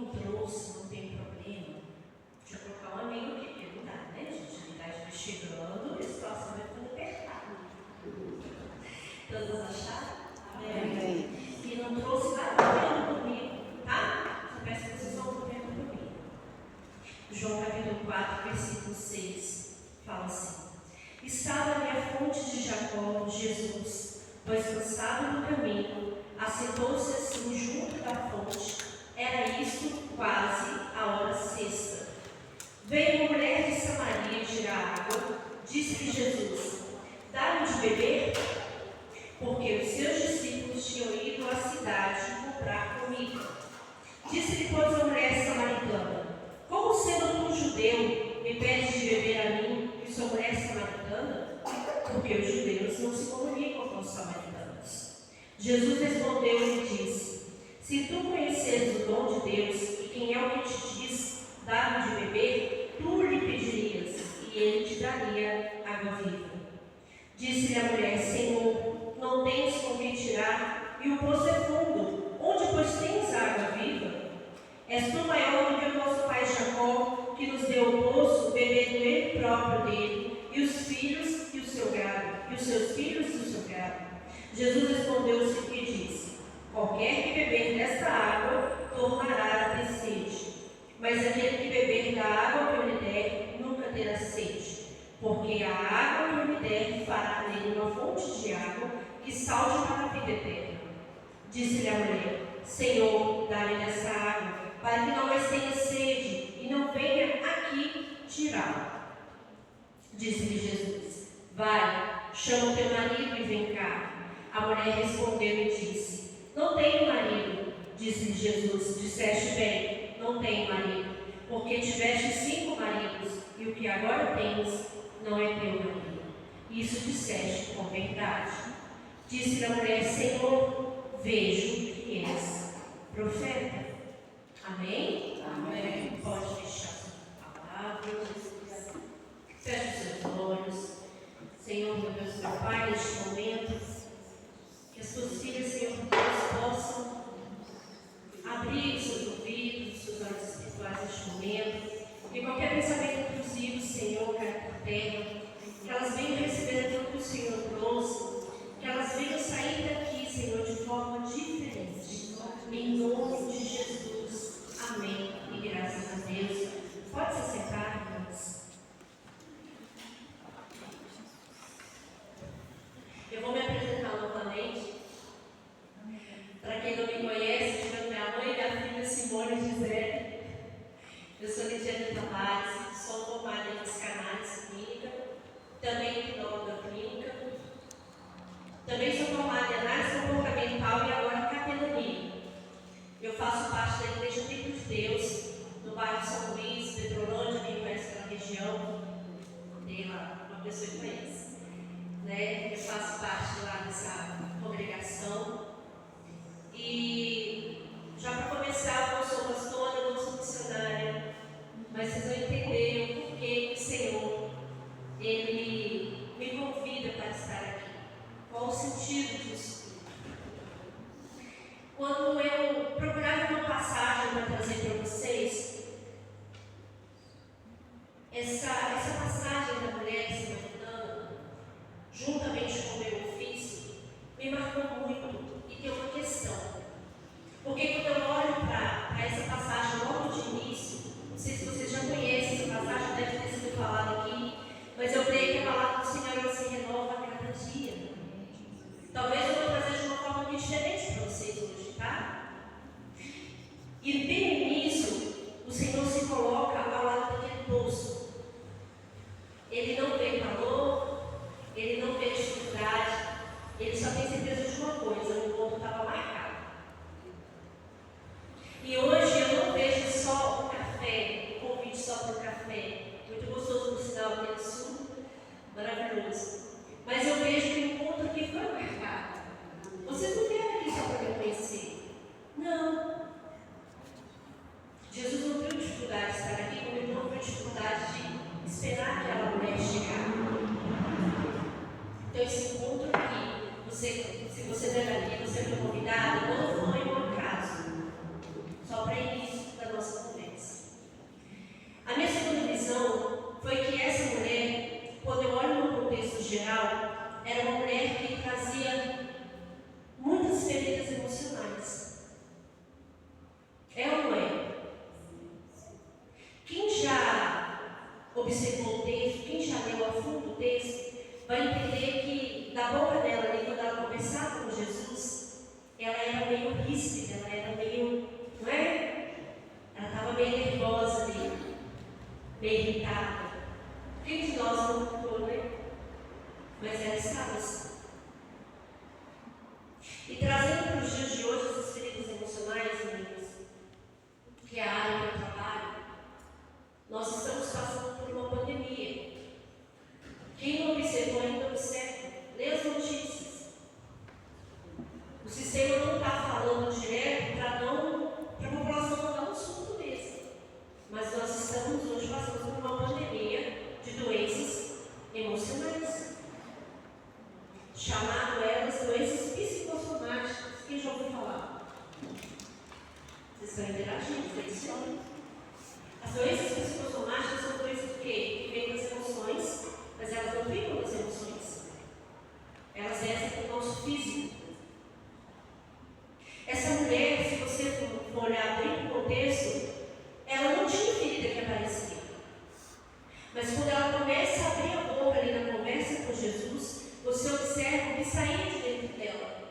trouxe, não tem problema. Deixa eu colocar um amigo aqui, porque não dá, né, gente? Ele está investigando, esse próximo vai ficando apertado. Todos acharam? Amém. E não trouxe nada vendo comigo, tá? Só peço que vocês vão vendo comigo. João capítulo 4, versículo 6, fala assim: Estava ali a fonte de Jacó, Jesus, pois cansado do caminho, assentou-se assim junto da fonte. Era isto quase a hora sexta. Veio uma mulher de Samaria tirar água. Disse-lhe Jesus: Dá-me de beber? Porque os seus discípulos tinham ido à cidade comprar comida. Disse-lhe, pois, a mulher samaritana: Como sendo tu judeu, me pedes de beber a mim, que sou mulher samaritana? Porque os judeus não se comunicam com os samaritanos. Jesus respondeu e lhe disse: Se tu conheceres o dom de Deus, e quem é o que te diz, dá-me de beber, tu lhe pedirias, e ele te daria água viva. Disse-lhe a mulher: Senhor, não tens com que tirar, e o poço é fundo. Onde, pois, tens água viva? És tu maior do que o nosso pai Jacó, que nos deu o poço, bebendo ele próprio dele, e os filhos e o seu gado, e os seus filhos e o seu gado. Jesus respondeu-se e disse: Qualquer que beber desta água, tornará a ter sede. Mas aquele que beber da água que eu lhe der, nunca terá sede. Porque a água que eu lhe der fará nele uma fonte de água que salte para a vida eterna. Disse-lhe a mulher: Senhor, dá-me dessa água, para que não mais tenha sede, e não venha aqui tirá-la. Disse-lhe Jesus: Vai, chama o teu marido e vem cá. A mulher respondeu e disse: Não tenho marido. Disse-lhe Jesus: Disseste bem, não tenho marido, porque tiveste 5 maridos, e o que agora tens não é teu marido. Isso disseste com verdade. Disse-lhe a mulher: Senhor, vejo que és profeta. Amém? Amém. Pode fechar a palavra. Feche os seus olhos. Senhor, meu Deus, meu Pai, neste momento, que as tuas filhas, Senhor, Deus, possam abrir os seus ouvidos, os seus olhos espirituais neste momento. Que qualquer pensamento intrusivo, Senhor, caia por terra. Que elas venham receber aquilo que o Senhor trouxe. Que elas venham sair daqui, Senhor, de forma diferente. Em nome de Jesus. Amém. E graças a Deus. Pode se sentar, irmãos. Eu vou me apresentar novamente. Para quem não me conhece, tive minha mãe e minha filha Simone Gisele. Eu sou Lidiane Tavares, sou formada em psicanálise clínica, também hipnóloga clínica. Também sou formada em análise comportamental e agora capelania. Eu faço parte da Igreja Templo de Deus, no bairro São Luís, Petrolândia, quem conhece aquela região, tem lá uma pessoa que conhece. Né? Eu faço parte lá dessa congregação. E já para começar, eu não sou pastora, não sou missionária, mas vocês vão entender o porquê o Senhor Ele me convida para estar aqui. Qual o sentido disso? Quando eu procurava uma passagem para trazer para vocês, essa passagem da mulher samaritana, juntamente com o meu ofício, me marcou muito e tem uma questão. Porque quando eu olho para essa passagem logo de início, não sei se vocês já conhecem essa passagem, deve ter sido falada aqui, mas eu creio que a palavra do Senhor ela se renova a cada dia. Talvez eu vou trazer de uma forma diferente para vocês hoje, tá? E bem no início, o Senhor se coloca ao lado daquele poço. Ele não vê calor, ele não vê dificuldade, ele só tem certeza de uma coisa: o encontro estava marcado. E hoje eu não vejo só o café, o convite só para o café, muito gostoso no sinal aquele suco, maravilhoso. Mas eu vejo o encontro que foi marcado. Vocês não vieram aqui só para me conhecer. Não. Jesus não teve dificuldade de estar aqui, como ele não teve dificuldade de esperar aquela mulher chegar. Então esse encontro aqui, se você estiver aqui, você foi convidado, não foi um acaso. Só para início da nossa observou o texto, quem já leu a fundo o texto, vai entender que da boca dela, ali, quando ela conversava com Jesus, ela era meio ríspida, ela era meio, não é? Ela estava meio nervosa ali, meio irritada. Quem de nós não ficou, né? Mas ela estava assim. E trazendo para os dias de hoje essas feridas emocionais, meninas, que é a área que eu trabalho, nós estamos passando por uma pandemia. Quem não observou ainda observa. Lê as notícias. O sistema não está falando direto para a população não dar um surto mesmo. Mas nós estamos hoje passando por uma pandemia de doenças emocionais. Chamado elas doenças psicossomáticas. Quem já ouviu falar? Vocês estão interagindo, é isso aí. As doenças psicossomáticas são doenças do quê? Que vêm das emoções, mas elas não ficam das emoções. Elas descem para o nosso físico. Essa mulher, se você for olhar bem para o contexto, ela não tinha ferida que aparecia. Mas quando ela começa a abrir a boca ali na conversa com Jesus, você observa o que saía de dentro dela.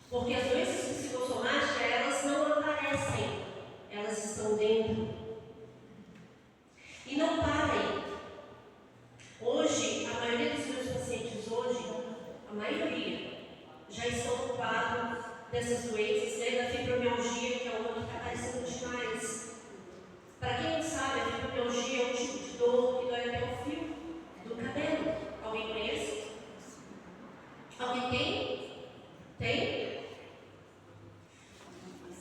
Porque as doenças psicossomáticas, elas não aparecem, elas estão dentro. E não parem. Hoje, a maioria dos meus pacientes hoje, a maioria, já estão no quadro dessas doenças, né, da fibromialgia, que é uma que está aparecendo demais. Para quem não sabe, a fibromialgia é um tipo de dor que dói até o fio do cabelo. Alguém conhece? Alguém tem? Tem?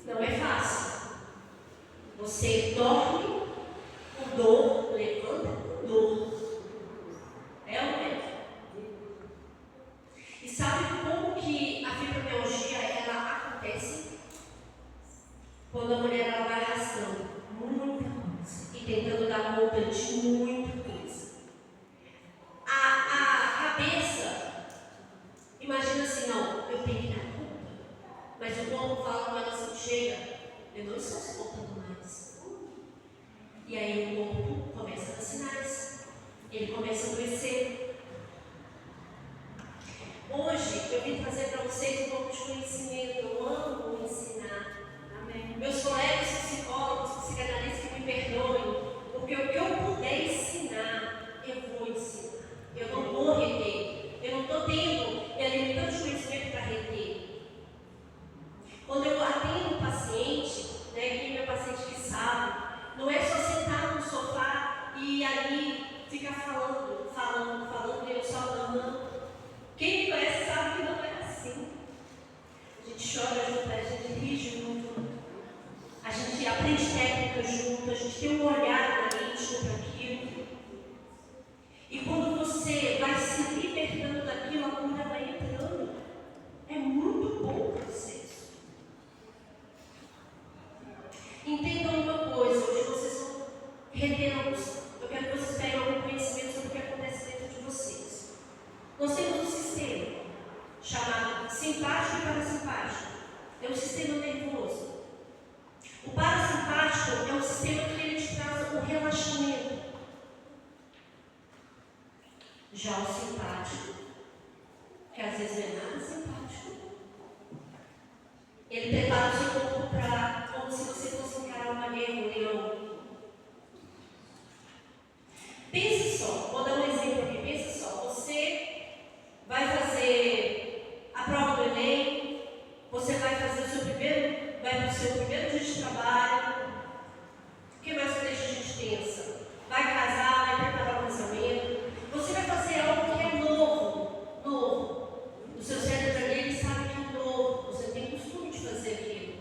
Não é fácil. Você dorme com dor, levanta com dor. É ou não é? E sabe como que a fibromialgia ela acontece? Quando a mulher ela vai arrastando muita coisa e tentando dar conta de muita coisa. A cabeça imagina assim, não, eu tenho que dar conta. Mas o corpo fala com ela assim, chega, eu não estou suportando mais. E aí o corpo começa a dar sinais. Ele começa a adoecer. Hoje eu vim trazer para vocês um pouco de conhecimento. Eu amo ensinar. Amém. Meus colegas psicólogos, psicanalistas me perdoem, porque o que eu puder ensinar, eu vou ensinar. Eu não vou reter. Eu não estou tendo tanto de conhecimento para reter. Quando eu atendo um paciente, né, que meu paciente que sabe, não é só sentar no sofá e ali ficar falando, e eu só não. Quem me conhece sabe que não é assim. A gente chora junto, a gente ri junto, a gente aprende técnica junto, a gente tem um olhar analítico para aquilo. E quando você vai se libertando daquilo, a cura vai entrando. É muito bom o processo. Entendam uma coisa, hoje vocês vão reter a noção. Eu quero que vocês peguem algum conhecimento sobre o que acontece dentro de vocês. Nós temos um sistema chamado simpático e parasimpático. É um sistema nervoso. O parasimpático é um sistema que ele te traz um relaxamento. Já o simpático, que às vezes não é nada simpático, ele prepara o seu corpo para como se você fosse encarar uma guerra, um leão. Pense só, vou dar um exemplo aqui, pense só, você vai fazer a prova do Enem, você vai fazer o seu primeiro dia de trabalho. O que mais que deixa a gente pensa? Vai casar, vai preparar o casamento. Você vai fazer algo que é novo. O seu cérebro ali, ele sabe que é novo. Você não tem costume de fazer aquilo.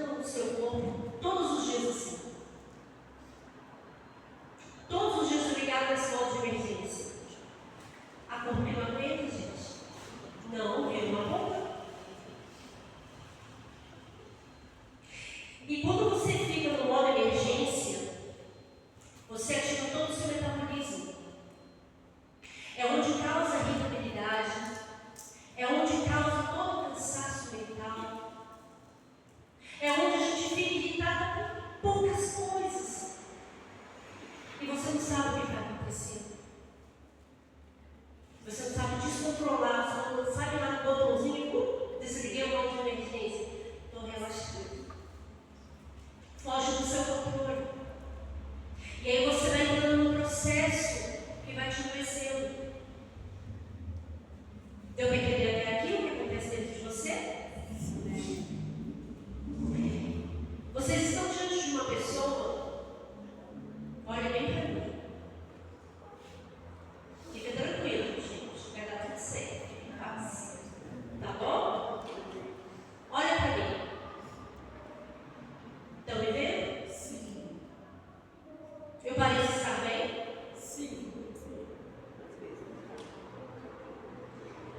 descansando no seu corpo, todos os dias assim. Todos os dias ligado nesse modo de emergência. A corpo que não aguenta, gente. Não, vira uma bomba. E quando você fica no modo emergência, você ativa todo o seu metabolismo. É onde causa a irritabilidade, é onde causa todo o cansaço mental, é onde a gente fica irritado por poucas coisas. E você não sabe o que está acontecendo. Você não sabe descontrolar, você não sabe lá no botãozinho, desliguei o modo de emergência. Estou relaxando. Foge do seu controle. E aí você vai entrando num processo que vai te adoecendo. Deu para entender até aqui o que acontece dentro de você? Vocês estão diante de uma pessoa, olha bem para mim. Fica tranquilo, gente, vai dar tudo certo, fica em paz. Tá bom? Olha para mim. Estão me vendo? Sim. Eu pareço estar bem? Sim.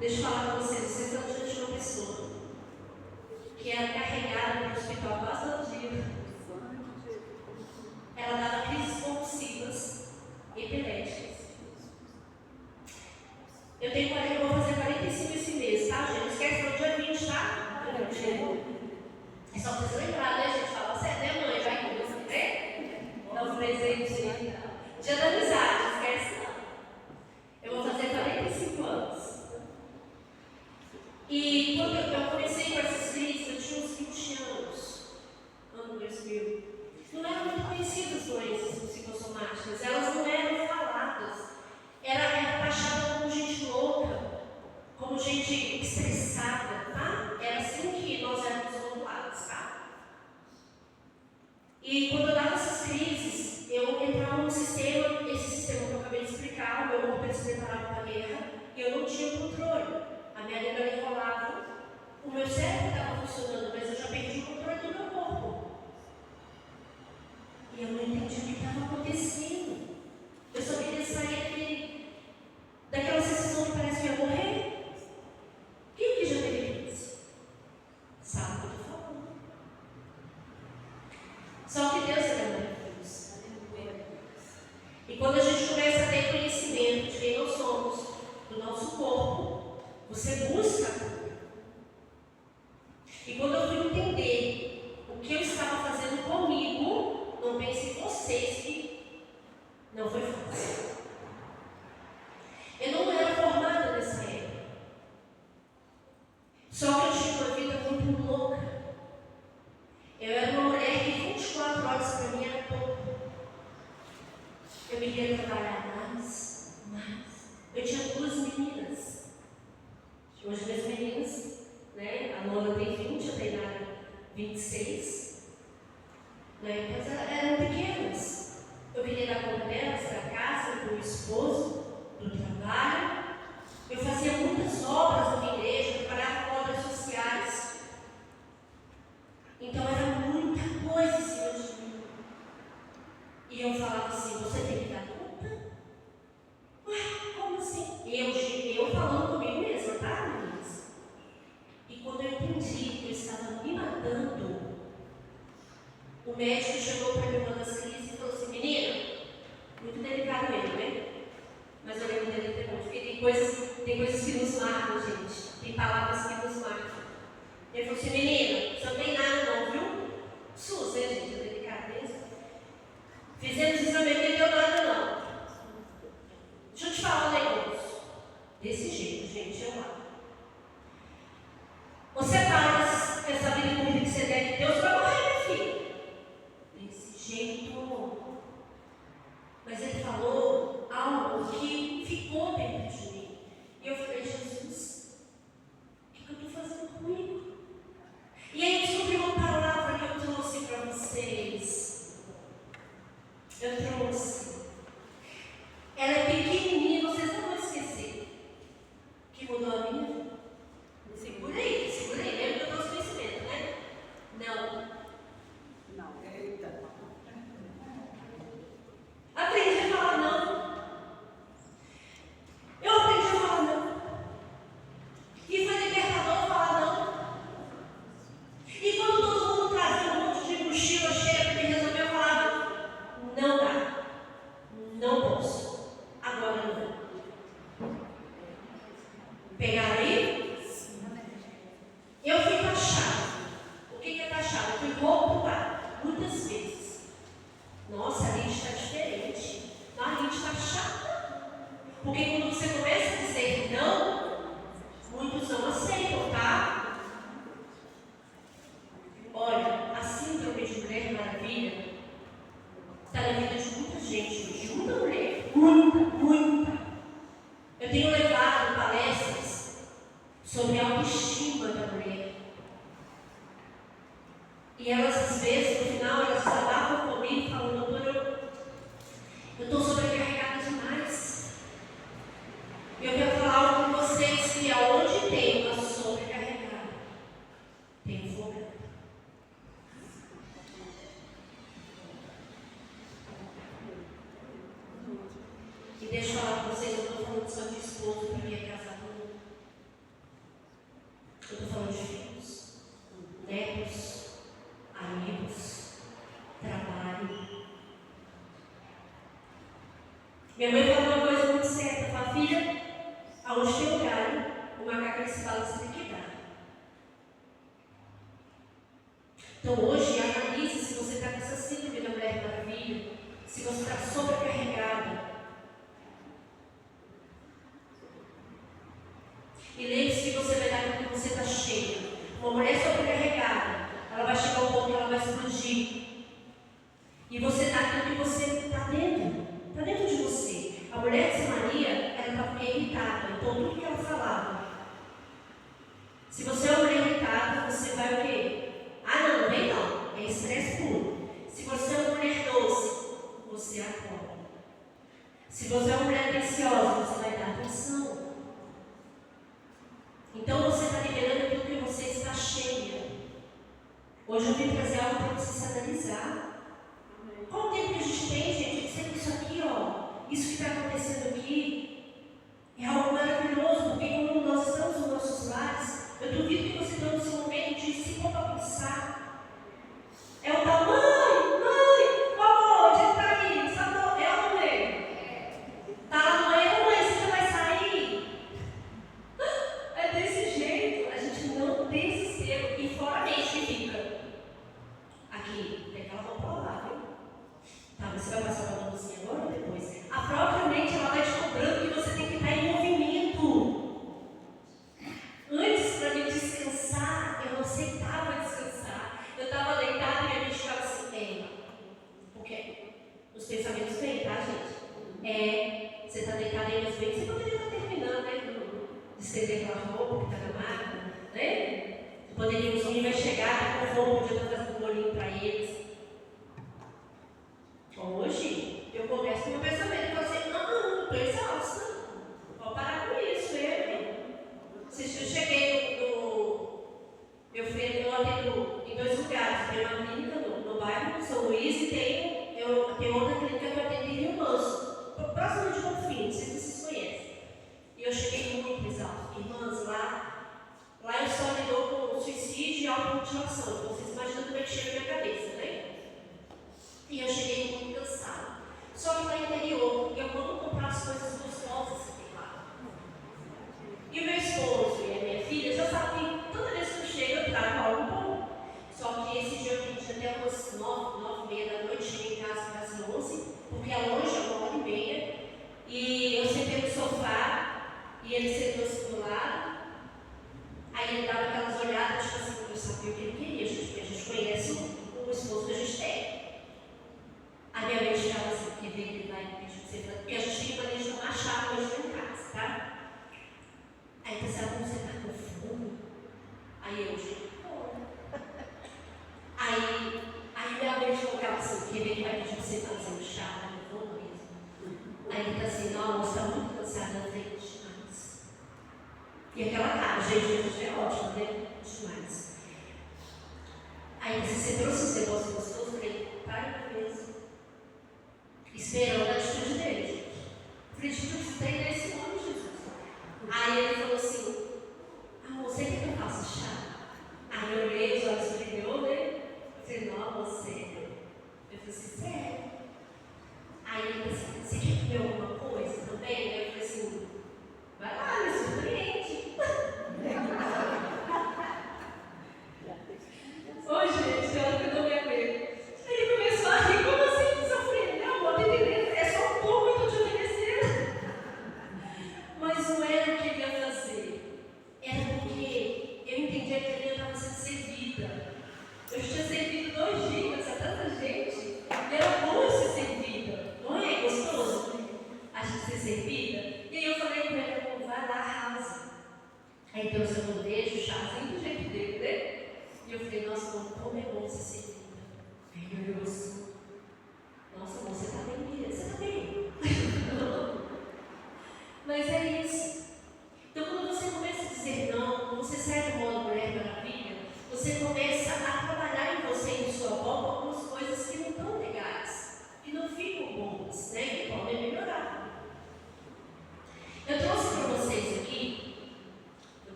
Deixa eu falar para vocês estão diante de uma pessoa que era carregada para o hospital quase todo dia. Ela dava crises convulsivas epiléticas. Eu vou fazer 45 esse mês, tá, gente? Não esquece no dia 20, tá? É só vocês lembrar, né, gente? Fala certo, né, mãe? Vai com você, né? Dá um presente. Dia da amizade, não esquece não. Eu vou fazer 45 anos. E quando eu comecei com essas crises, eu tinha uns 20 anos. Ano 2000. Não eram muito conhecidas doenças psicossomáticas, elas não eram faladas. Era taxada como gente louca, como gente estressada, tá? Era assim que nós éramos rotulados, tá? E quando eu dava essas crises, eu entrava num sistema, esse sistema que eu acabei de explicar, o meu corpo ele se preparava para a guerra, e eu não tinha controle. A minha língua enrolava, o meu cérebro estava funcionando, mas eu já perdi o controle do meu corpo. E eu não entendi o que estava acontecendo. Eu só queria sair daquela sensação que parece que ia morrer. Quem que já teve isso? Sabe o que eu estou falando? Só que Deus é maravilhoso. E quando a gente começa a ter conhecimento de quem nós somos, do nosso corpo, você busca a cura. E quando eu fui entender o que eu estava fazendo comigo, não pense em vocês que não foi fácil. Eu não era formada nessa época. Só que eu tinha uma vida muito louca. Eu era uma mulher que 24 horas para mim era pouco. Eu queria trabalhar mais. Eu tinha 2 meninas. Hoje minhas meninas, né? A Lola tem 20, a Tainara 26. Né? Mas eram pequenas. Eu queria dar conta delas, da casa, do esposo, do trabalho. Eu fazia muitas obras na minha igreja, trabalhava com obras sociais. Então era muita coisa em cima de mim. E eu falava assim, você tem que dar conta? Ué, como assim? Eu falando comigo mesma, tá, meninas? E quando eu entendi que eu estava me matando, o médico chegou para mim uma das crises e falou assim, menina, muito delicado ele, né? Mas eu lembro dele até muito, porque tem coisas que nos marcam, gente. Tem palavras que nos marcam. Ele falou assim, menina, você não tem nada não, viu? SUS, né, gente? A delicadeza. Fizemos exame aqui, não deu nada não. Deixa eu te falar um negócio. Desse jeito, gente, eu amo. Você para com essa vida corrida que você deve, Deus vai morrer, meu filho. Desse jeito. Mas ele falou algo que ficou dentro de mim. E eu falei, Jesus, o que eu estou fazendo comigo? E aí eu descobri uma palavra Minha mãe fala uma coisa muito certa. Fala, filha, aonde tem um galho, o macaco ele se balança tem que dar. Então hoje, analise se você está com essa síndrome da Mulher Maravilha, se você está sobrecarregada. E lembre-se que você vai dar porque você está cheia. Uma mulher sobrecarregada, ela vai chegar ao ponto que ela vai explodir. E você dá aquilo que você está dentro. Está dentro de você. A mulher de Samaria, ela estava irritada. Então tudo que ela falava. Se você é uma mulher irritada, você vai o quê? Ah, não vem não. É estresse puro. Se você é uma mulher doce, você acorda. Se você é uma mulher atenciosa, você vai dar atenção. Então você está liberando aquilo que você está cheia. Hoje eu vim trazer algo para você se analisar. Qual o tempo que a gente tem, gente? Eu sei que isso aqui, ó, isso que está acontecendo aqui, é algo maravilhoso, porque quando nós estamos nos nossos lares, eu duvido que você tenha esse momento de se pôr para pensar. É o tal, mãe, vovó, onde está aí? Sabe, é ou não é? Tá lá no meio, mãe, você já vai sair? É desse jeito, a gente não desespero. E fora a gente que fica aqui, tem aquela roupa lá, viu? Tá, você vai passar uma mãozinha agora ou depois? A própria mente, ela vai te cobrando que você tem que estar em movimento. Antes, para me descansar, eu não aceitava descansar. Eu estava deitada e a mente ficava assim, porque os pensamentos vêm, tá, gente? Você está deitada aí, mas bem, você poderia estar terminando, né? De estender aquela roupa que está na máquina, né? Poderia, os homens vai chegar, com fome, podia estar fazendo um bolinho para eles. Hoje, eu começo com o meu pensamento e falo assim, não, estou exausta. Vou parar com isso, eu cheguei eu atendo em 2 lugares. Tem uma clínica no bairro São Luís e tem outra clínica que eu atendo em Rio Manso, próximo de Confins, não sei se vocês conhecem. E eu cheguei muito exausta. Irmãs, lá eu só lido com suicídio e automutilação. Então vocês imaginam como é que chega a minha cabeça, né? E eu cheguei muito cansada. Só que lá no interior, eu amo comprar as coisas gostosas que tem lá. E o meu esposo e a minha filha já sabem que toda vez que eu chego eu trago algo bom. Só que esse dia eu pedi até umas 9h30 da noite, cheguei em casa quase 11, porque é longe, é 1h30. E eu sentei no sofá e ele sentou-se do lado. Aí ele dava aquelas olhadas, tipo assim, eu sabia o que ele queria, gente, porque a gente conhece o esposo que a gente tem. A minha mente ficava assim, que vem ele vai pedir pra você fazer, porque a gente tem maneira de tomar chá hoje lá em casa, tá? Aí pensava, como você tá com fome? Aí eu digo, aí minha mente ficava assim, que vem ele vai pedir pra você fazer um chá, eu vou mesmo. Aí ele tá assim, não, você tá muito cansada, não tem demais. E aquela cara, gente, é ótimo, né? Demais. Aí você trouxe esse negócio gostoso, eu falei, para com isso. Esperando a atitude dele, gente. Falei, atitude tem nesse nome, Jesus. Aí ele falou assim, amor, você quer que eu faça chá? Aí eu olhei, os olhos brilhou, né? Eu falei, não, você. Eu falei assim, sério? Aí ele falou assim, você quer comer alguma coisa também? Aí eu falei assim, vai lá, me surpreende. Ô, gente, olha que eu tô me aguentando. Ele começou a rir, como assim, sofrendo? Não, amor, é só um pouco que eu te obedecendo. Mas não era o que ele ia fazer. Era porque eu entendia que ele estava sendo servida. Eu tinha servido 2 dias a tanta gente. E era bom ser servida. Não é gostoso?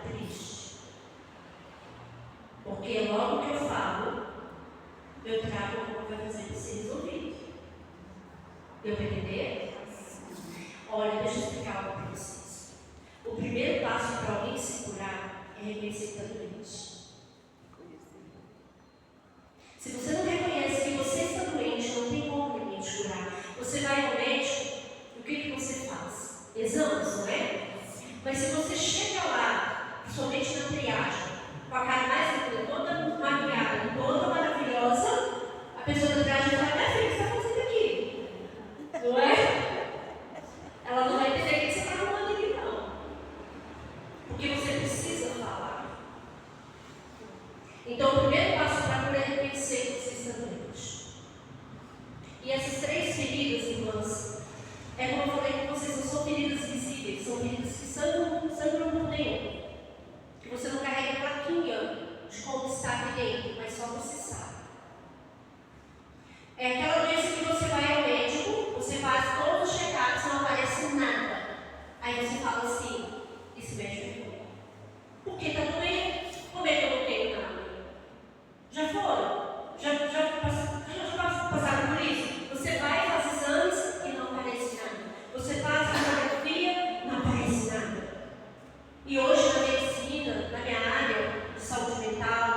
triste. Porque logo que eu falo, eu trago como vai fazer para ser resolvido. Deu para entender? Olha, deixa eu explicar algo para vocês. O primeiro passo para alguém se curar é reconhecer que está doente. Se você não reconhece que você está doente, não tem como ninguém te curar. Você vai ao médico, o que você faz? Exames, não é? Mas se você chega lá, somente na triagem, com a cara mais linda, toda maquiada, toda maravilhosa, a pessoa da triagem vai falar, filho, o que você está fazendo aqui? Não é? Ela não vai entender o que você está arrumando aqui, não. Porque você precisa falar. Então, o primeiro passo para a cura é reconhecer que você está doente. E essas 3 feridas, irmãs, é como eu falei com vocês, não são feridas visíveis, são feridas que sangram por dentro. Que você não carrega a plaquinha de como está aqui dentro, mas só você sabe. É aquela doença que você vai ao médico, você faz todos os check-ups, não aparece nada. Aí você fala assim, esse médico é bom. Por que está doendo? Como é que eu não tenho nada? Já foram? Já passaram por isso? Você vai, faz exames e não aparece nada. Você faz mamografia, não aparece nada. E hoje na medicina, na minha área de saúde mental,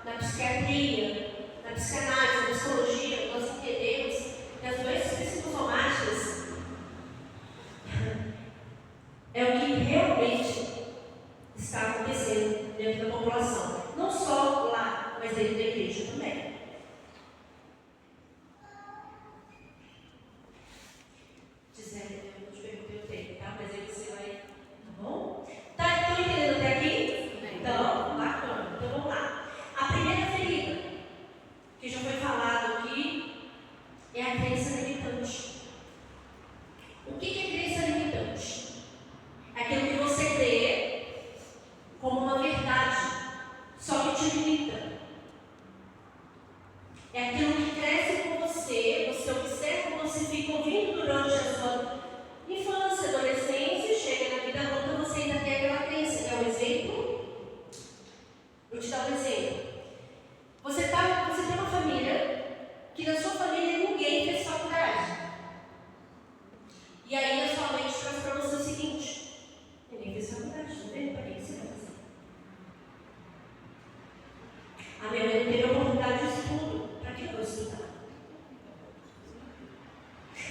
na psiquiatria, na psicanálise, na psicologia, nós entendemos que as doenças psicossomáticas é o que realmente está acontecendo dentro da população. Não só lá, mas dentro da igreja também. Gisele, eu não te perguntei o tempo, tá? Mas aí você vai. Tá bom? Tá, estão entendendo até aqui? Então, bacana. Então vamos lá. A primeira ferida, que já foi falado aqui, é a crença limitante. O que é crença limitante? É aquilo que você crê como uma verdade, só que te limita. É aquilo que cresce com você observa, você fica ouvindo durante a sua infância, adolescência, chega na vida adulta, você ainda tem aquela crença. Quer um exemplo? Vou te dar um exemplo. Você tem uma família, que na sua família ninguém fez faculdade. E aí a sua mente traz para você o seguinte: ninguém fez faculdade, não tem? Para que você vai fazer? A minha mãe não teve a oportunidade de estudo. Para que eu vou estudar?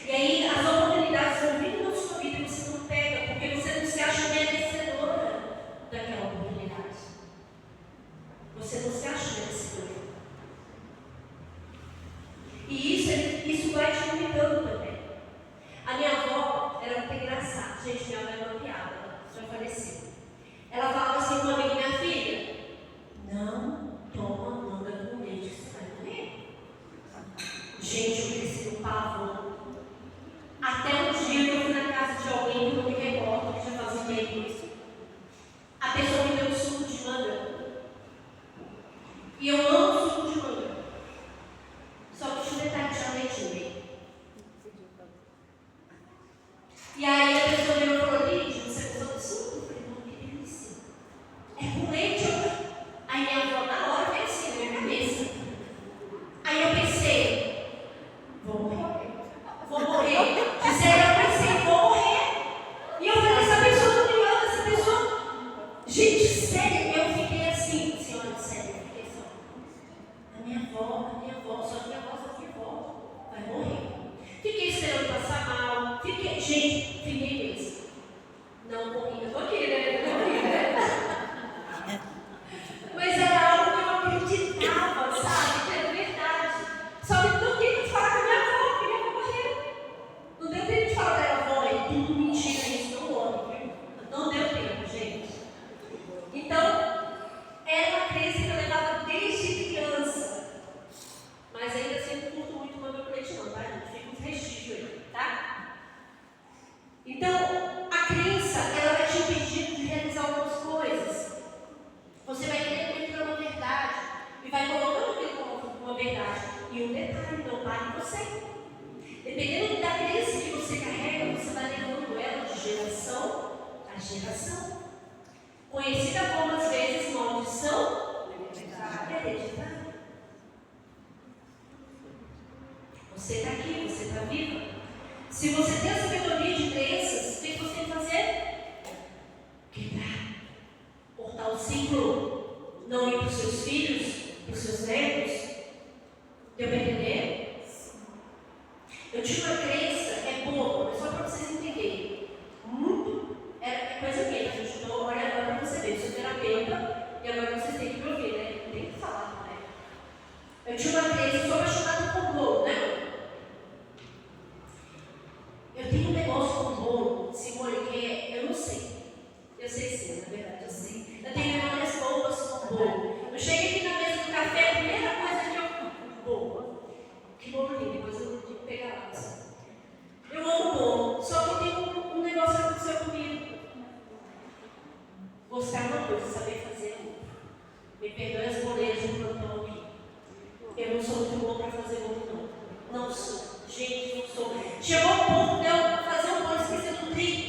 E aí as oportunidades vão vindo na sua vida e você não pega, porque você não se acha merecedora daquela oportunidade. Você não se acha merecedora. E isso vai te limitando também. A minha avó era muito engraçada. Gente, minha avó é uma piada, já faleceu. Ela falava assim com uma amiga, minha filha: não toma manga com leite, que você vai morrer. Gente, eu cresci no pavor. Até um dia que eu fui na casa de alguém que eu não me recordo, que já fazia tempo isso. A pessoa me deu um suco de manga. E eu amo suco de manga. Só que tinha um detalhe, tinha leite no meio. E aí a pessoa virou e falou: Lídia, você gostou do suco? Eu falei: não, que delícia. É com leite. Aí minha avó na hora veio assim na minha cabeça. Aí eu pensei: vou morrer. Gisele, eu pensei: vou morrer. E eu falei: essa pessoa não me ama, essa pessoa. Gente, sério, eu fiquei assim, senhora, sério, eu fiquei só. A minha avó, só que minha avó só foi vó, vai morrer. Fiquei esperando passar mal, fiquei mesmo. Não morri, eu tô aqui, né? Mas era algo que eu acreditava, sabe? Que era verdade. Só que não deu tempo de falar com a minha avó, porque minha avó morreu. Não deu tempo de falar para ela: avó, é tudo mentira, isso não morre, viu? Não deu tempo, gente. Então, era uma crença que eu levava desde criança. Mas ainda assim está viva. Se você tem a sabedoria de crenças, o que você tem que fazer? Quebrar. Cortar o ciclo. Não ir para os seus filhos, para os seus netos. Deu para entender? Eu tinha uma crença, é boa, mas só para vocês entenderem. Muito, é coisa minha, gente. Então, olha agora para você ver, eu sou terapeuta e agora vocês têm que me ouvir, né? Tem que falar, né? Eu tinha uma crença, eu sou apaixonada por bolo, né? Eu tenho um negócio com bolo, se molho que é, eu não sei. Eu sei sim, na verdade, eu sei. Eu tenho memórias boas com bolo. Eu cheguei aqui na mesa do café, a primeira coisa que eu... Bolo. Que bolo lindo, depois eu vou pegar lá. Eu amo bolo, só que tem um negócio que aconteceu comigo. Gostar uma coisa, saber fazer outra. Me perdoe as boleiras do plantão aqui. Eu não sou muito boa para fazer bolo, não. Não sou. Gente, não sou. Chegou o ponto de eu fazer um bolo esquecendo do trigo.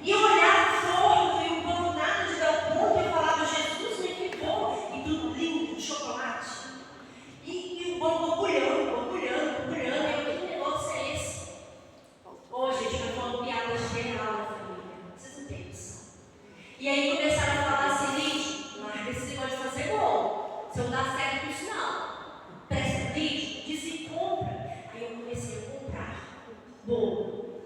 E eu olhava o forno e o bolo nada de dar o ponto e eu falava, Jesus, me que bom. E tudo lindo, de chocolate. E o bolo borbulhando. E eu, que negócio é esse? Ô, gente, eu falo piada geral na família. Vocês não têm noção. E aí começaram a falar assim, Lídia, larga esse negócio de fazer bolo. Se eu não dar certo com isso, não. Presta vídeo, diz e compra. Aí eu comecei a comprar bolo.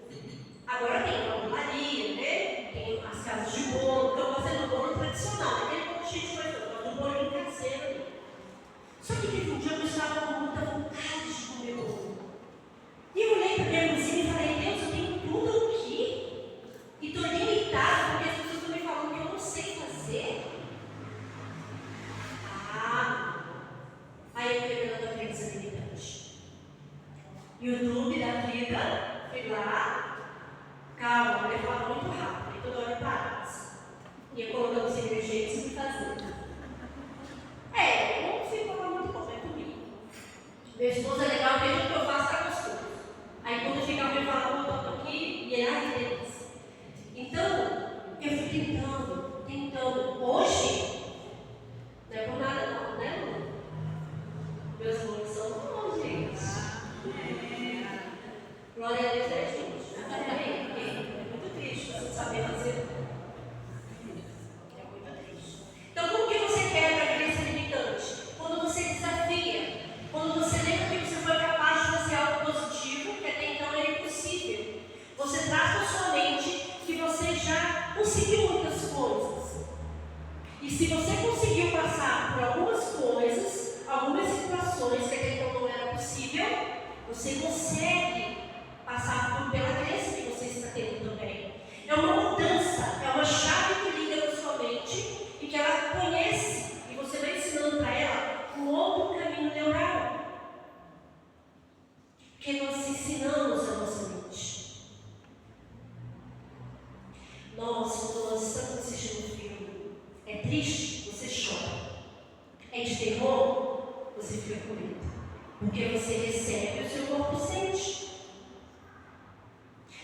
Agora tem a bolaria, né? Tem as casas de bolo. Estão fazendo bolo tradicional. Aquele bolo cheio de coisa, mas um bolinho caseiro. Só que teve um dia eu estava com muita vontade de comer bolo. E eu olhei para minha cozinha e falei, Deus, eu tenho tudo aqui. E estou limitada porque as pessoas estão me falando que eu não sei fazer. Aí eu fiquei pela crença limitante. YouTube da vida, fui lá, calma, eu falava muito rápido, e toda hora eu parava. Ia colocando os ingredientes e fazendo. Eu não sei falar muito bom, é comigo. Meu esposo é legal, porque tudo que eu faço está gostoso. Aí quando chega alguém e fala, eu estou aqui, e ele, ai, delícia. Então, eu fui tentando. Hoje, não é por nada não, né, Lu? Meus bons são bons, gente. Glória a Deus, gente. É muito triste você saber fazer. É muito triste. Então, como que você quebra a crença limitante? Quando você desafia. Quando você lembra que você foi capaz de fazer algo positivo, que até então era impossível. Você traz para sua mente que você já conseguiu muitas coisas. E se você conseguiu passar por algumas coisas, algumas situações que até então não era possível, você consegue passar pela crença que você está tendo também. É uma mudança, é uma chave que liga na sua mente e que ela conhece e você vai ensinando para ela um outro caminho neural. Porque nós ensinamos a nossa mente. Quando nós estamos assistindo um filme, é triste, você chora. É de terror, você fica com medo. Porque você recebe e o seu corpo sente.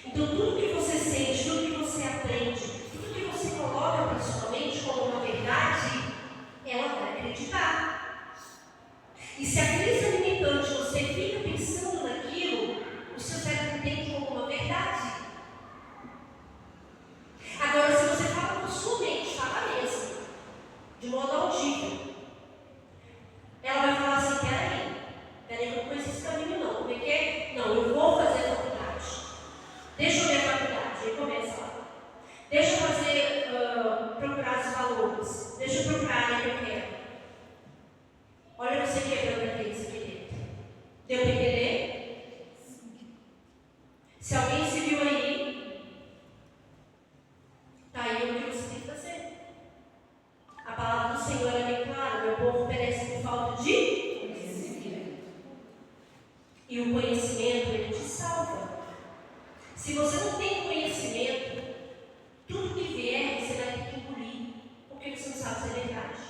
Então tudo que você sente, tudo que você aprende, tudo que você coloca para sua mente como uma verdade, ela vai acreditar. E se a crença limitante você fica pensando naquilo, o seu cérebro entende como uma verdade. Agora, se você fala com sua mente, fala mesmo, de modo audível, ela vai falar assim, peraí, eu não conheço esse caminho não, como é que é? Não, eu vou fazer a faculdade. Deixa eu ver a faculdade, aí começa lá. Deixa eu fazer, procurar os valores. Deixa eu procurar a área que eu quero. Olha você quebrando a crença aqui dentro. Deu para entender? Se alguém se viu aí, tá aí o que você tem que fazer. A palavra do Senhor é bem clara, meu povo perece por falta de conhecimento. E o conhecimento, ele te salva. Se você não tem conhecimento, tudo que vier, você vai ter que engolir, porque você não sabe se é verdade.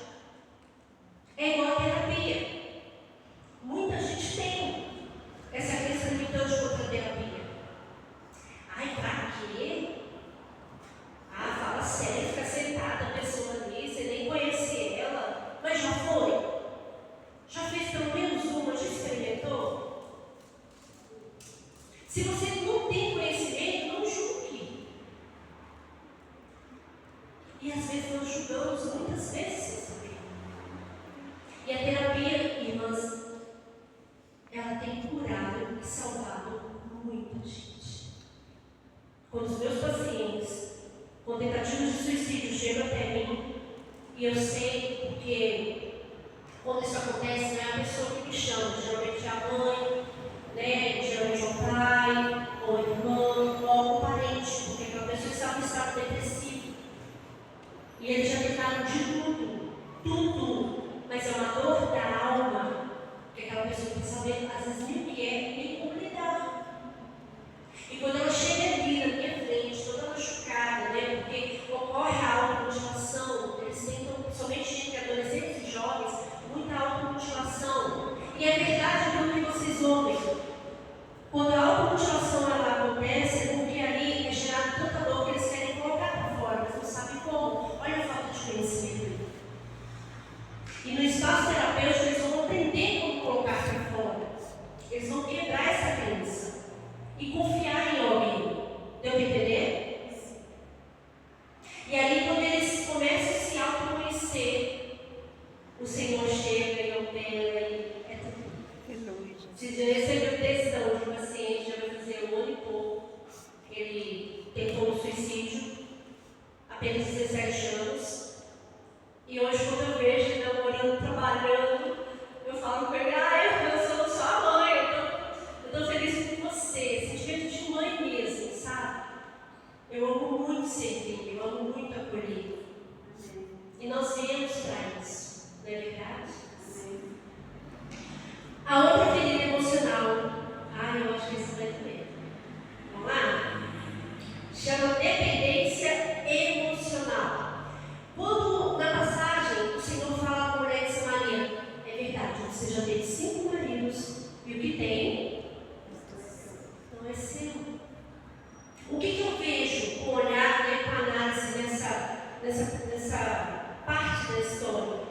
E às vezes nós julgamos, muitas vezes, sem saber. E a terapia, irmãs, ela tem curado e salvado muita gente. Quando os meus pacientes com tentativas de suicídio chegam até mim, e eu sei porque quando isso acontece, não é a pessoa que me chama, geralmente é a mãe, né? Geralmente é o pai, ou a irmã, ou algum parente, porque aquela pessoa está em estado depressivo. E eles já tentaram de tudo, mas é uma dor da alma, que aquela pessoa tem que saber, às vezes, nem o que é, nem como lidar. E quando ela chega ali na minha frente, toda machucada, né? Porque ocorre a automutilação, eles tentam, somente entre adolescentes e jovens, muita automutilação. E é verdade aquilo que vocês ouvem. Quando a automutilação ela acontece, é porque ali é gerado tanta dor que eles querem colocar para fora, mas não sabem como. Olha a falta de conhecimento. E no espaço terapêutico eles vão aprender como colocar para fora. Eles vão quebrar essa crença e confiar em alguém. Deu para entender? E aí quando eles começam a se autoconhecer, o Senhor chega e opera e é tudo. Se receber decisão de um paciente, já vai fazer 1 ano e pouco, ele tentou um suicídio, apenas 17 anos. E hoje, quando eu vejo ele namorando, trabalhando, eu falo com ele, eu sou sua mãe, eu estou feliz com você, sentimento de mãe mesmo, sabe? Eu amo muito servir, eu amo muito acolher. E nós viemos para isso, não é verdade? A outra ferida emocional, eu acho que isso vai doer. Vamos lá? Chama dependência emocional. Quando na passagem o Senhor fala com a mulher de Samaria, é verdade, você já teve 5 maridos e o que tem não é seu. O que eu vejo com o olhar, né, com a análise nessa parte da história?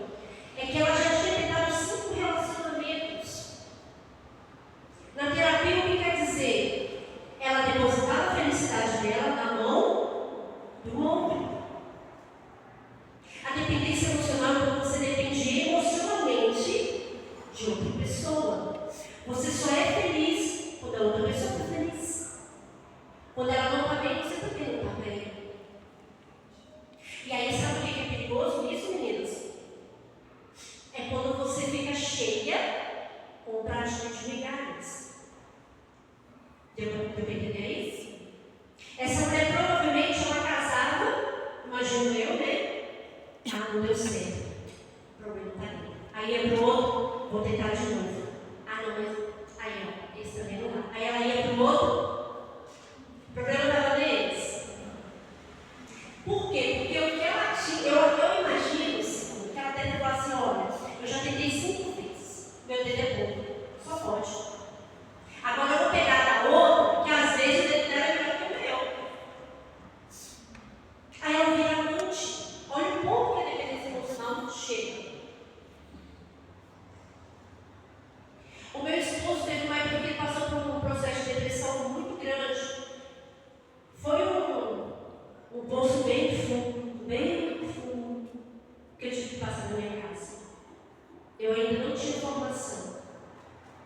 É que ela já tinha tentado 5 relacionamentos. Na terapia, o que quer dizer? Ela depositava a felicidade dela na mão do outro. A dependência emocional é quando você depende emocionalmente de outra pessoa. Você só é feliz quando a outra pessoa está feliz. Quando ela não está bem, você também não está bem. E aí, sabe o que é perigoso nisso, meninas? É quando você fica cheia com praticamente migalhas. Deu para entender isso? Essa mulher provavelmente ela casava, imagino eu, né? Não deu certo. O problema está ali. Aí ia para o outro, vou tentar de novo. Não, mas. Aí, ó, esse também não dá. Aí ela ia para o outro, o problema estava neles. Por quê? Porque o que ela tinha, eu imagino assim, que ela tenta falar assim: olha, eu já tentei 5 vezes, meu dedo é pouco, só pode. Agora eu vou pegar da outra, que às vezes o dedo dela é melhor que o meu. Aí ela vira amante. Olha o ponto que a dependência emocional chega. O meu esposo teve uma época que ele passou por um processo de depressão muito grande. Foi um poço bem fundo, que eu tive que passar na minha casa. Eu ainda não tinha formação,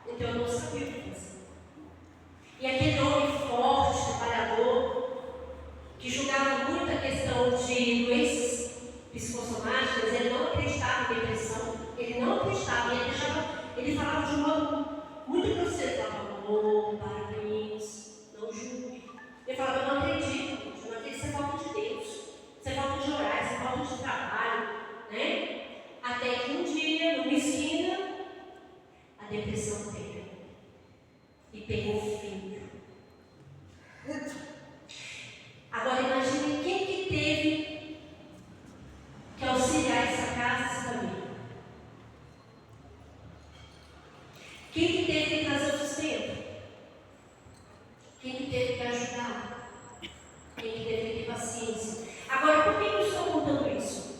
então eu não sabia o que fazer. E aquele homem forte, trabalhador, que julgava muito a questão de doenças psicossomáticas, ele não acreditava em depressão, ele não acreditava, ele falava de um modo muito grosseiro, ele falava: amor, para com isso, não julgue. Ele falava: eu não acredito, isso é falta de Deus, isso é falta de orar, isso é falta de trabalho, né? Até que um dia, numa esquina, a depressão pega. E pegou o filho. Agora imagine quem que teve que auxiliar essa casa, essa família. Quem que teve que trazer o sustento? Quem que teve que ajudar? Quem que teve que ter paciência? Agora, por que eu estou contando isso?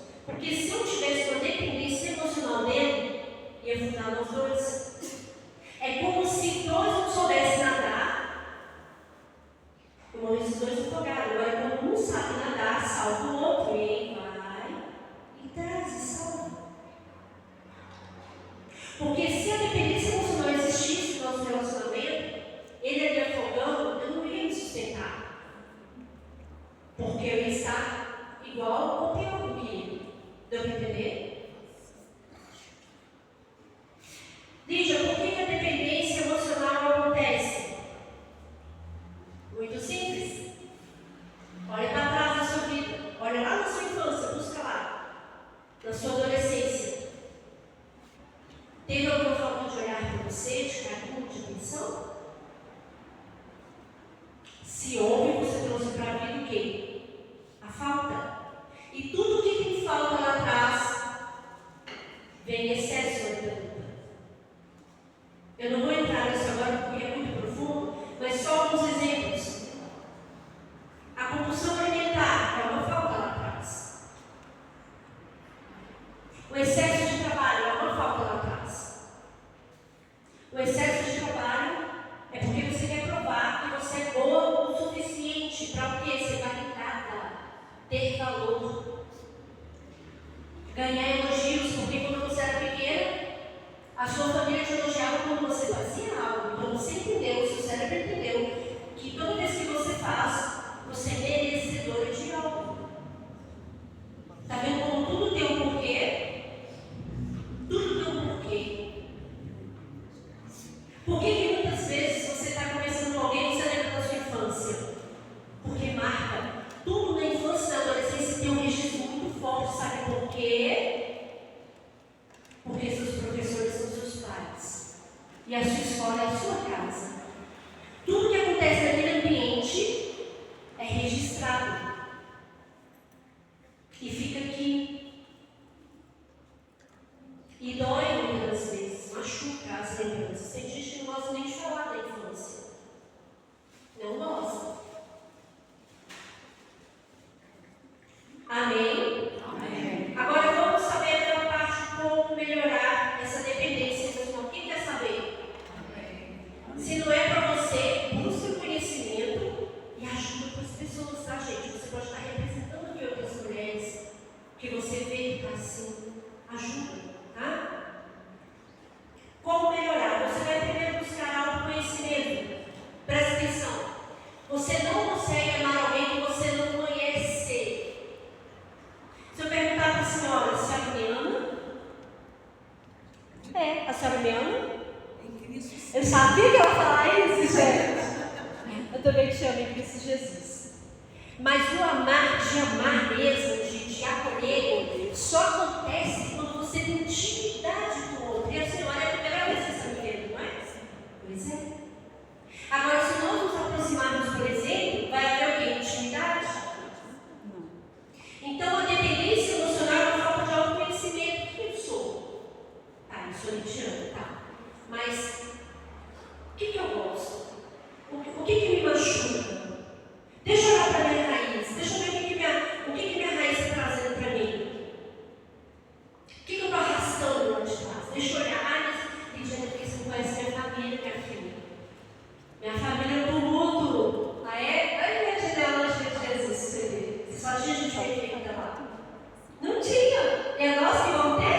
igual ou pior do que ele. Deu para entender? Lídia, por que a dependência emocional acontece? Muito simples. Olha para trás da sua vida. Olha lá na sua infância, busca lá. Na sua adolescência. Teve alguma falta de olhar para você, de carinho, de atenção? Se houve, você trouxe para a vida o quê? A falta. E tudo que tem falta lá atrás vem excesso na pergunta. Eu não vou entrar nisso agora porque é muito profundo, mas só alguns exemplos. A compulsão alimentar é uma falta lá atrás. O excesso de trabalho é uma falta lá atrás. O excesso de trabalho é porque você quer provar que você é boa o suficiente para o quê? Ser validada, ter valor, ganhar elogios, porque quando você era pequena, a sua família te elogiava quando você fazia algo. Então você entendeu, o seu cérebro entendeu que toda vez que você faz, você é merecedora de algo. Está vendo como tudo tem um porquê? Tudo tem um porquê. Por que muitas vezes você está conversando com alguém e você lembra da sua infância? Porque marca. Tudo na infância e na adolescência tem um registro muito forte, sabe por quê? Porque seus professores são seus pais. E a sua escola é a sua casa. Tudo que acontece naquele ambiente é registrado. E fica aqui. E dói muitas vezes, machuca as lembranças. Tem gente que não gosta nem de falar da infância. Não gosta. Amém? Amém. Agora vamos saber aquela parte de como melhorar essa dependência emocional. Quem quer saber? Amém. Se não é para você, busque conhecimento e ajuda para as pessoas, tá, gente? Você pode estar representando aqui outras mulheres que você vê que está assim. Ajuda, tá? Como melhorar? Você vai primeiro buscar autoconhecimento. Presta atenção. Você não consegue amar alguém que você não conhece. Se eu perguntar para a senhora, a senhora me ama? A senhora me ama? Eu sabia que ela ia falar isso, gente. Eu também te amo em Cristo Jesus. Mas o amar, de amar mesmo, de acolher, só acontece quando você tem intimidade com o outro. E a senhora é a primeira vez que você está me vendo, não é? Pois é. Agora, se nós nos aproximarmos, por exemplo, vai haver o quê? Intimidade? Então, a dependência emocional é uma falta de autoconhecimento. Quem eu sou? Tá, eu sou indiana, tá. Mas, o que eu gosto? O que me machuca? Deixa eu olhar para a minha raiz. Deixa eu ver o que minha raiz está trazendo para mim. O que eu estou arrastando lá de trás? Deixa eu olhar. Mas, Lídia, porque você não conhece minha família, minha filha. Minha família é um tumulto. Olha a imagem dela antes de Jesus, você vê. Você só tinha gente perfeita lá. Não tinha. É nós que vamos ter?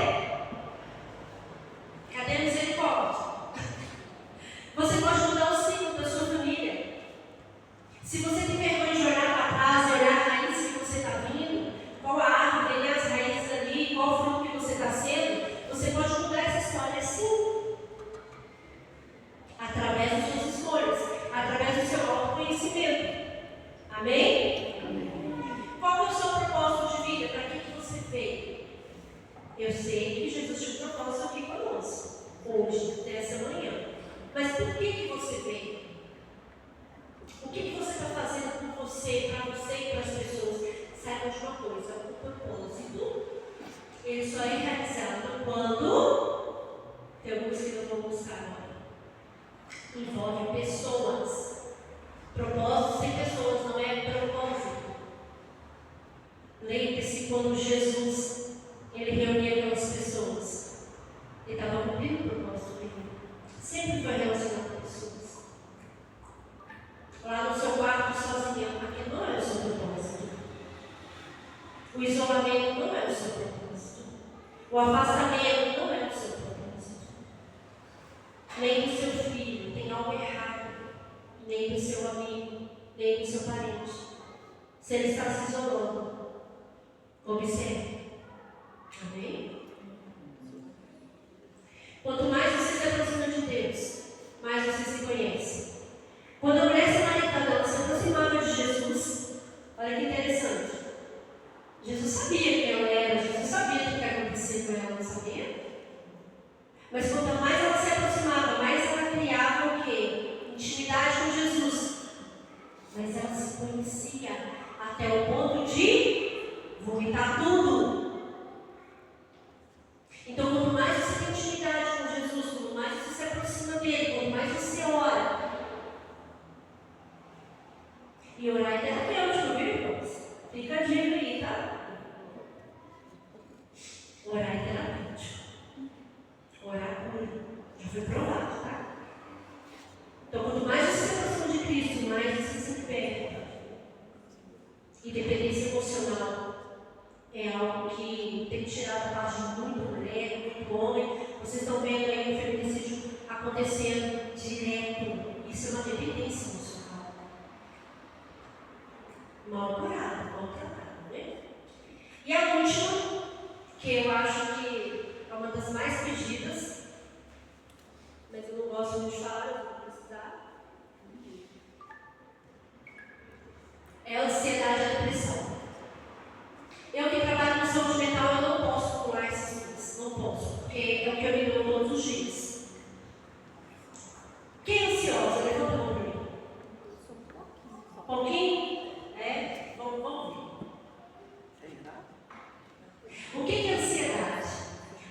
Cadê a misericórdia? Você pode mudar o ciclo da sua família. Se você tem vergonha de olhar para trás e olhar a raiz que você está vindo, qual a árvore, né, as raízes ali, qual o fruto que você está sendo, você pode mudar essa história sim. Através das suas escolhas, através do seu autoconhecimento. Amém? Amém. Qual é o seu propósito de vida? Para que você veio? Eu sei que Jesus tinha um propósito aqui conosco, hoje, nessa manhã. Mas por que você veio? O que você está fazendo com você, para você e para as pessoas? Saiba de uma coisa, o propósito, ele só é realizado quando tem alguns que eu vou buscar agora. Envolve pessoas. Propósito sem pessoas não é propósito. Lembre-se quando Jesus ele reunia aquelas pessoas. Ele estava cumprindo o propósito dele. Sempre foi relacionado com pessoas. Lá no seu quarto sozinha, aquilo não é o seu propósito. O isolamento não é o seu propósito. O afastamento não é o seu propósito. Nem do seu filho tem algo errado. Nem do seu amigo, nem do seu parente. Se ele está se isolando. Observe. Amém? Quanto mais você se aproxima de Deus, mais você se conhece. Quando a mulher samaritana ela se aproximava de Jesus, olha que interessante. Jesus sabia quem ela era, Jesus sabia o que ia acontecer com ela, não sabia? Mas quanto mais ela se aproximava, mais ela criava o quê? Intimidade com Jesus. Mas ela se conhecia até o ponto de vomitar tudo. Então, quanto mais você tem intimidade com Jesus, quanto mais você se aproxima dele, quanto mais você ora. E orar é terapêutico, viu, irmãos? Fica a dica aí, tá? Orar é terapêutico. Orar cura. Já foi provado, tá? Então, quanto mais você se aproxima de Cristo, mais você se liberta. E dependência emocional é algo que tem tirado a paz de muita mulher, muito homem. Vocês estão vendo aí o feminicídio acontecendo direto. Isso é uma dependência emocional. Mal curada, mal tratada, né? E a última, que eu acho que é uma das mais pedidas, mas eu não gosto muito de falar, eu vou precisar. É a ansiedade e a depressão. Eu que trabalho no saúde mental, eu não posso pular esses coisas. Não posso, porque é o que eu me dou todos os dias. Quem é ansiosa? Levanta a mão para mim. Um pouquinho? É? Vamos ver. O que é ansiedade?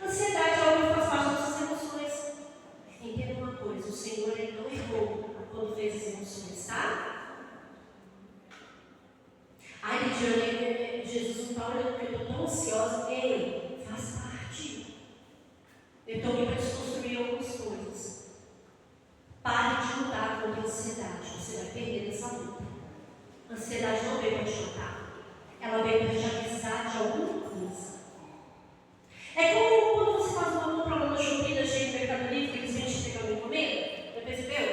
Ansiedade é algo que faz parte das nossas emoções. Entenda uma coisa, o Senhor ele não errou quando fez as emoções, tá? Ai, Lidiane, Jesus não está olhando porque eu estou tão ansiosa. Ei, faz parte. Eu estou aqui para desconstruir algumas coisas. Pare de lutar contra a ansiedade. Você vai perder essa luta. A ansiedade não veio para te matar. Ela veio para te avisar de alguma coisa. É como quando você faz uma compra lá na Shopee, da Shein, no Mercado Livre, que eles vêm te pegar uma encomenda. Já percebeu?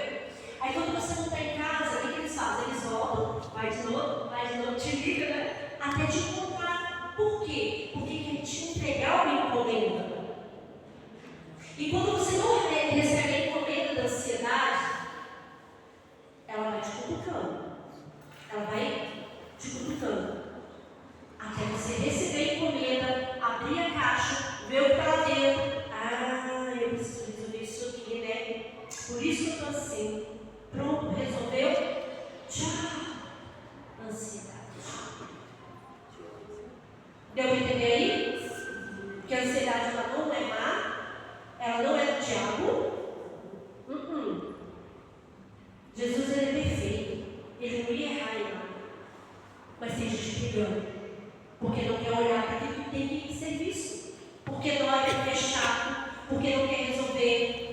Aí quando você não está em casa, o que eles fazem? Eles voltam, vai de novo, te liga, né? Até te encontrar. Por quê? Porque quer te entregar uma encomenda. E quando você não recebe a encomenda da ansiedade, ela vai te cutucando. Ela vai te cutucando. Até você receber a encomenda, abrir a caixa, ver o que está lá dentro. Ah, eu preciso resolver isso aqui, né? Por isso que eu estou assim. Pronto, resolveu? Tchau. Ansiedade. Deu para entender aí? Que a ansiedade ela não é má, ela não é do diabo. Jesus ele é perfeito, ele não ia errar em nada. Mas tem gente brigando, porque não quer olhar para aquilo que tem que ser visto, porque dói, porque é chato, porque não quer resolver.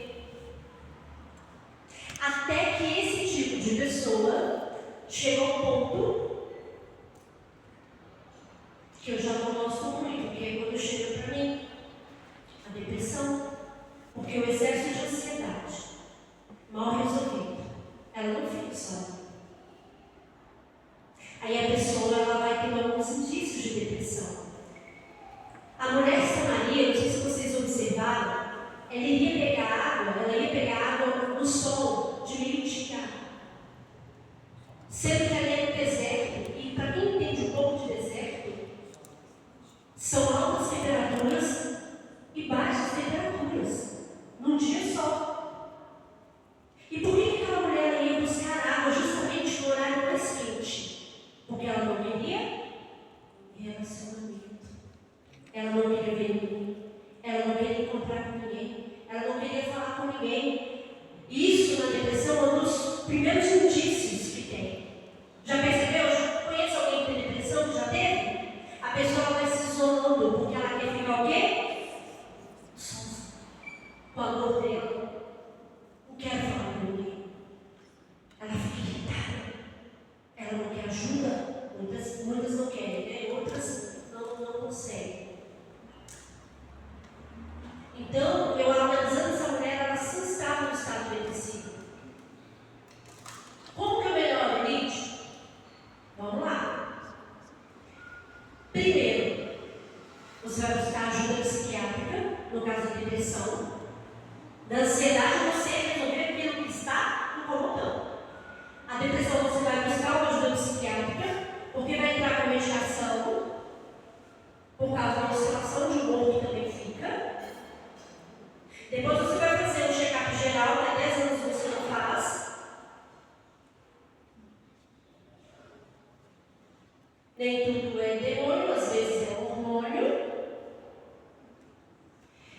Até que esse tipo de pessoa chega ao ponto que eu já não gosto muito, que é quando chega para mim a depressão, porque o excesso de ansiedade mal resolvido, ela não fica só. Aí a pessoa ela vai tendo alguns indícios de depressão. A mulher de Samaria, não sei se vocês observaram, ela ia pegar água no sol de meio-dia. Sendo que ali é no deserto, e para quem entende um pouco de deserto, são altas temperaturas e baixas temperaturas, num dia só. E por que aquela mulher ia buscar água justamente no horário mais quente? Porque ela não queria relacionamento. Ela não queria ver ninguém. Ela não queria encontrar com ninguém. Ela não queria falar com ninguém. Isso na depressão é um dos primeiros indícios que tem. Já percebeu? Já conhece alguém que tem depressão que já teve? A pessoa vai se isolando porque ela quer ficar o quê? Sozinha. Com a dor dela. Não quer falar com ninguém. Ela fica irritada. Ela não quer ajuda. Muitas não querem, né? Outras não conseguem. Então, eu analisando essa mulher, ela se estava Você vai buscar ajuda psiquiátrica, no caso da depressão. Da ansiedade, você resolver aquilo que está incomodando. A depressão, você vai buscar uma ajuda psiquiátrica, porque vai entrar com medicação, por causa da oscilação de humor que também fica. Depois você vai fazer um check-up geral, que há 10 anos você não faz. Nem tudo é demônio, às vezes é hormônio.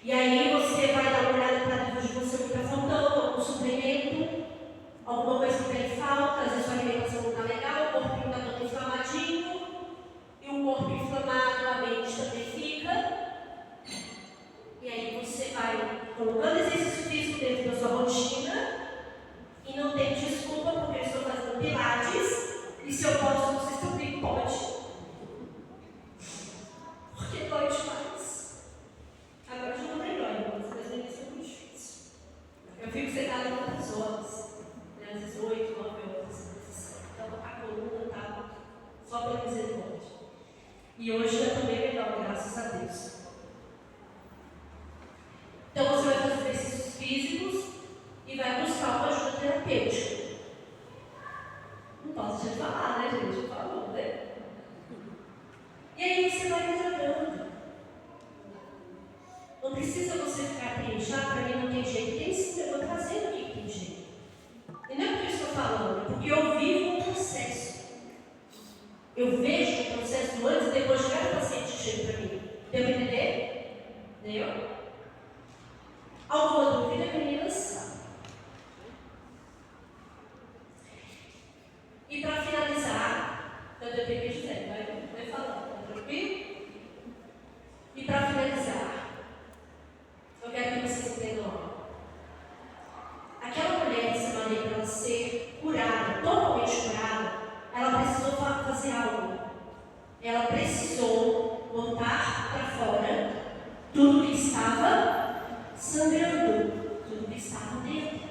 E aí você vai dar uma olhada para dentro de você o que está faltando, algum suplemento, alguma coisa que tem falta, às vezes sua alimentação não está legal, o corpo não está todo inflamadinho, e o corpo inflamado, a mente também fica. E aí você vai colocando exercício físico dentro da sua rotina, e não tem desculpa porque eu estou fazendo pilates, e se eu posso, vocês também pode. Porque dói demais. Agora já não tem dói, mas no início é muito difícil. Eu fico sentada muitas horas, né, às vezes 8, 9 horas. Então a coluna estava só pela misericórdia. E hoje já estou bem melhor, graças a Deus. Então você vai fazer exercícios físicos e vai buscar uma ajuda terapêutica. Não posso te falar, né, gente? Por favor, né? E aí você vai melhorando. Não precisa você ficar triste, para mim não tem jeito. Tem sim, eu vou trazendo aqui que tem jeito. E não é porque eu estou falando, é porque eu vivo um processo. Eu vejo o processo antes e depois de cada paciente que chega para mim. Deu para entender? Entendeu? Alguma dúvida, meninas? E para finalizar, eu dei o que quiser, vai falando, tá tranquilo? E para finalizar, eu quero que vocês entendam algo. Aquela mulher de Samaria, para ela ser curada, totalmente curada, ela precisou fazer algo. Ela precisou botar para fora tudo que estava sangrando, tudo que estava dentro.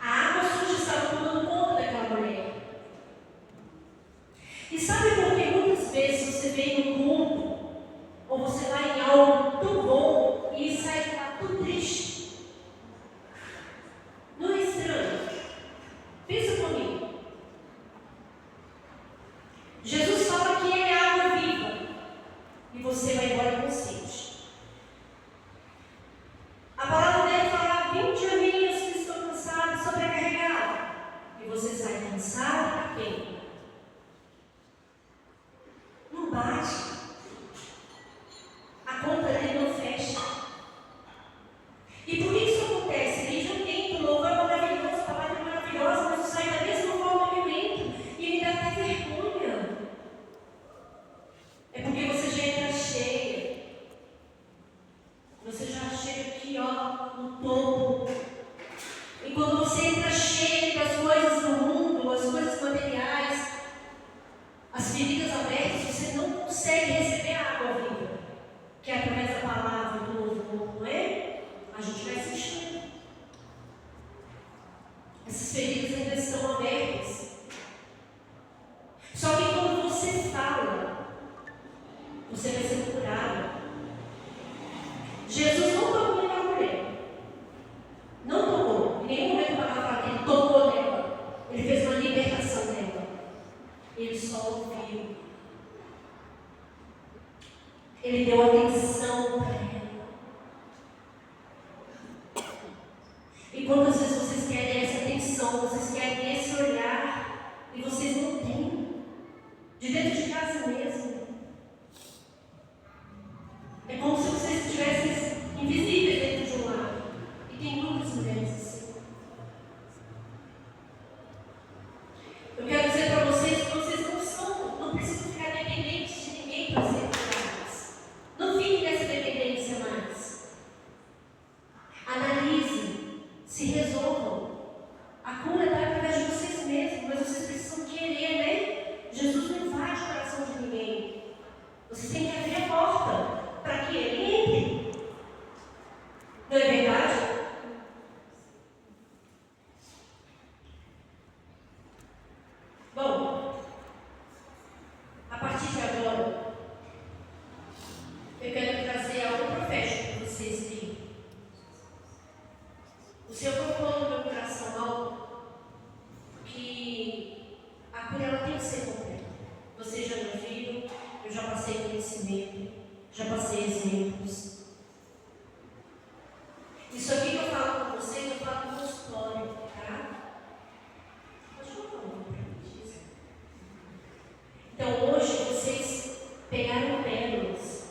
A água suja estava tomando conta daquela mulher. E sabe por que muitas vezes você vem no culto, ou você vai em algo tão bom e sai de lá tão triste? Não é estranho? Pensa comigo. Jesus fala que Ele é água viva e você vai embora consciente. A palavra dele fala: 20 aninhos que estou cansado, sobrecarregado. E você sai cansado a quem? Não bate. A conta dele não fecha. E por que isso acontece? Desde um tempo, louvor é maravilhoso, a palavra é maravilhosa, mas eu saio da mesma forma que alimento e me dá até vergonha. É porque você já entra cheia. Você já chega aqui, ó, no topo. E quando você entra cheio das coisas do mundo, as coisas materiais, as feridas abertas, você não consegue receber a água viva, que é através da palavra do louvor, não é? A gente vai sentindo. Essas feridas ainda estão abertas. Só que quando você fala, você vai ser curado. Jesus não tocou na mulher. Não tocou. Em nenhum momento a palavra fala que ele tocou nela. Ele fez uma libertação dela. Ele só ouviu. Ele deu atenção para ela. E quantas vezes vocês querem essa atenção, vocês querem esse olhar, e vocês não têm. De dentro de casa mesmo. É como se vocês estivessem invisíveis dentro de um lar. E tem muitas mulheres assim. Eu quero dizer para vocês que vocês não precisam ficar dependentes de ninguém para ser curadas. Não fiquem nessa dependência mais. Analise, se resolvam. A cura está através de vocês mesmos, mas vocês precisam querer, né? Jesus não invade o coração de ninguém. Vocês têm que abrir a porta para que Ele entre. Não é verdade? Bom, a partir de agora, sempre, já passei exemplos. Isso aqui que eu falo com vocês, eu falo no consultório, tá? Pode colocar um para mim, disso. Então hoje vocês pegaram pérolas.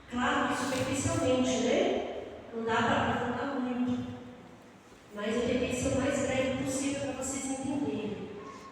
Claro que superficialmente, né? Não dá para